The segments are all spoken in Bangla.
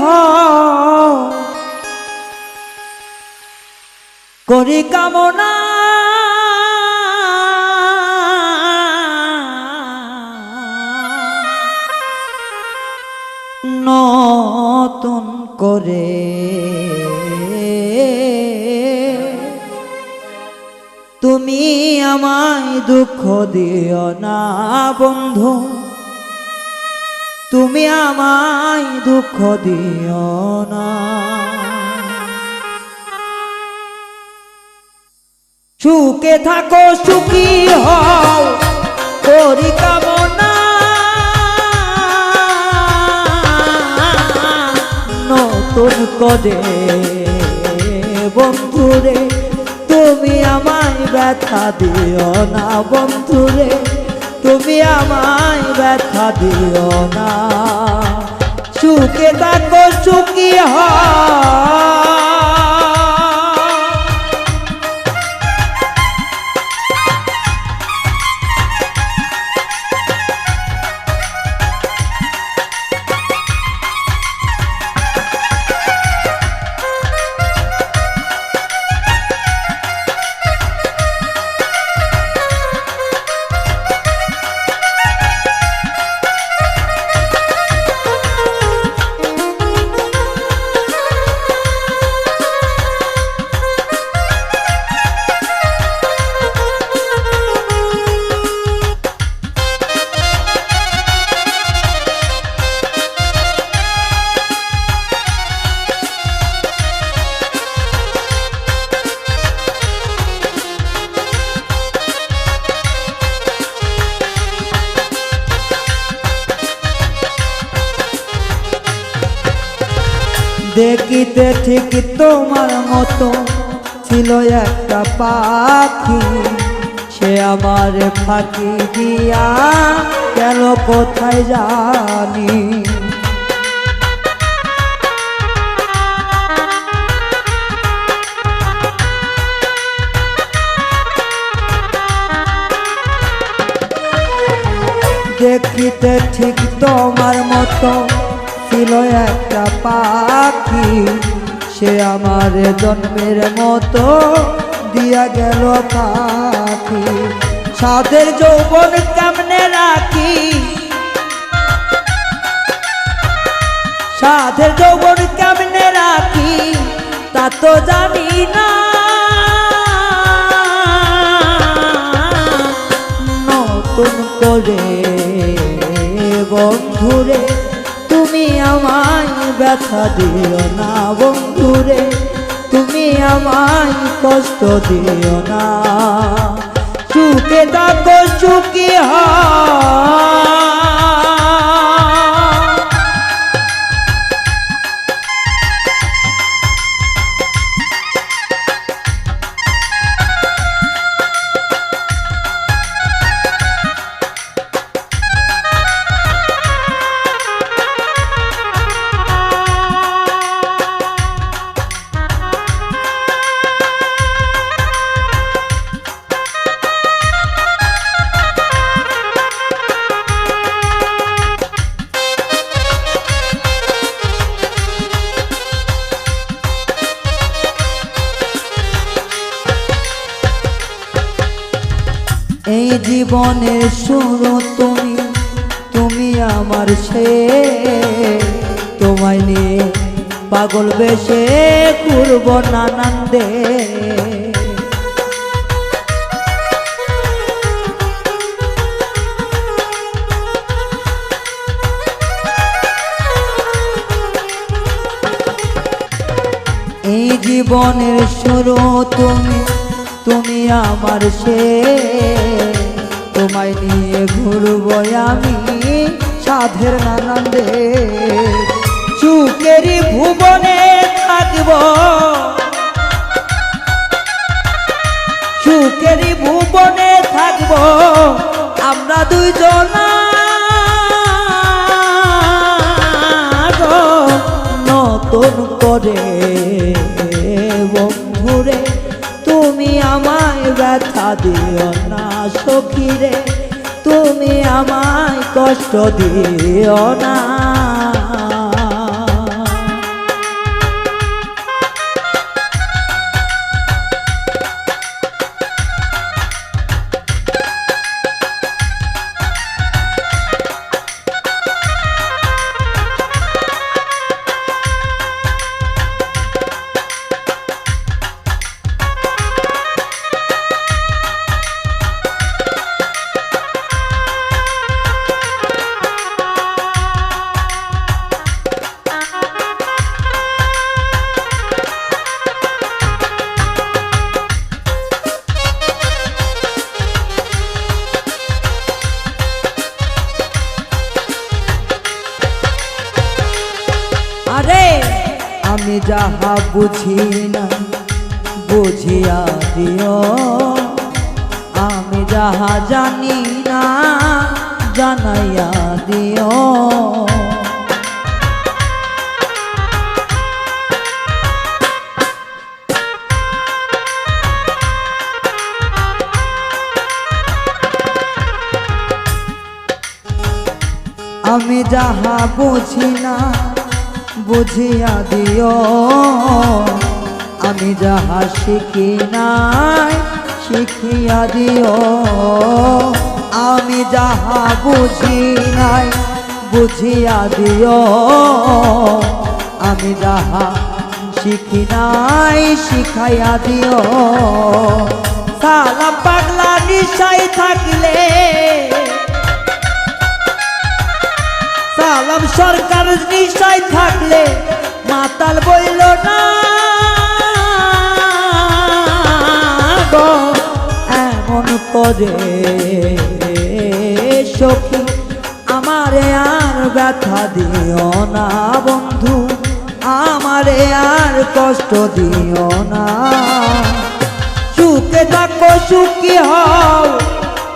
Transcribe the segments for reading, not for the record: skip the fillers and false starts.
হও করি কামনা নতুন করে তুমি আমায় দুঃখ দিও না বন্ধু, তুমি আমায় দুঃখ দিও না। সুখে থাকো সুখী হও করি কামনা নতুন করে বন্ধুরে, তুমি আমায় ব্যথা দিও না বন্ধুরে, তুমি আমায় ব্যথা দিও না। সুখে থাকো সুখী হও দেখিতে ঠিক তোমার মতো ছিল একটা পাখি, সে আমার ফাঁকি দিয়া গেল কোথায় জানি। দেখিতে ঠিক তোমার মতো ছিল একটা পাখি, সে আমার জন্মের মতো দিয়া গেল পাখি। সাধের যৌবন কেমনে রাখি, সাধের যৌবন কেমনে রাখি তা তো জানি না। নতুন করে বন্ধুরে, তুমি আমায় ব্যথা দিও না বন্ধুরে, তুমি আমায় কষ্ট দিও না। সুখে থাকো সুখী হও এই জীবনের শুরু তুমি, তুমি আমার সে, তোমায় নিয়ে পাগল বেশে ঘুরব নানান দেশ। এই জীবনের শুরু তুমি, তুমি আমার সে, তোমায় নিয়ে ঘুরব আমি সাধের নানান দেশ। সুখেরই ভুবনে থাকব, সুখেরই ভুবনে থাকব আমরা দুইজনা। নতুন করে বন্ধুরে, তুমি আমায় ব্যথা দিও না সখীরে, তুমি আমায় কষ্ট দিও না। ওরে আমি যাহা বুঝি না বুঝিয়া দিও, আমি যাহা জানি না জানাইয়া দিও। আমি যাহা বুঝি না বুঝিয়া দিও, আমি যাহা শিখি নাই শিখিয়া দিও। আমি যাহা বুঝি নাই বুঝিয়া দিও, আমি যাহা শিখি নাই শিখাইয়া দিও। সালাম পাগলা নিশাই থাকলে, সালাম সরকার নিশাই থাকলে মাতাল বইল না গো এমন করে সখী, আমারে আর ব্যথা দিও না বন্ধু, আমারে আর কষ্ট দিও না। সুখে থাকো সুখী হও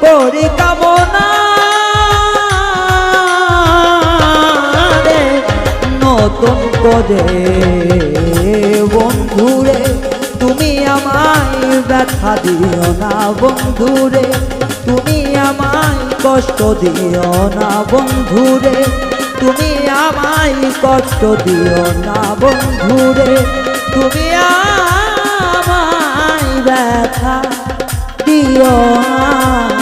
করি কামনা, নতুন করে বন্ধুরে তুমি আমায় ব্যথা দিও না বন্ধুরে, তুমি আমায় কষ্ট দিও না বন্ধুরে, তুমি আমায় কষ্ট দিও না বন্ধুরে, তুমি আমায় ব্যথা দিও না।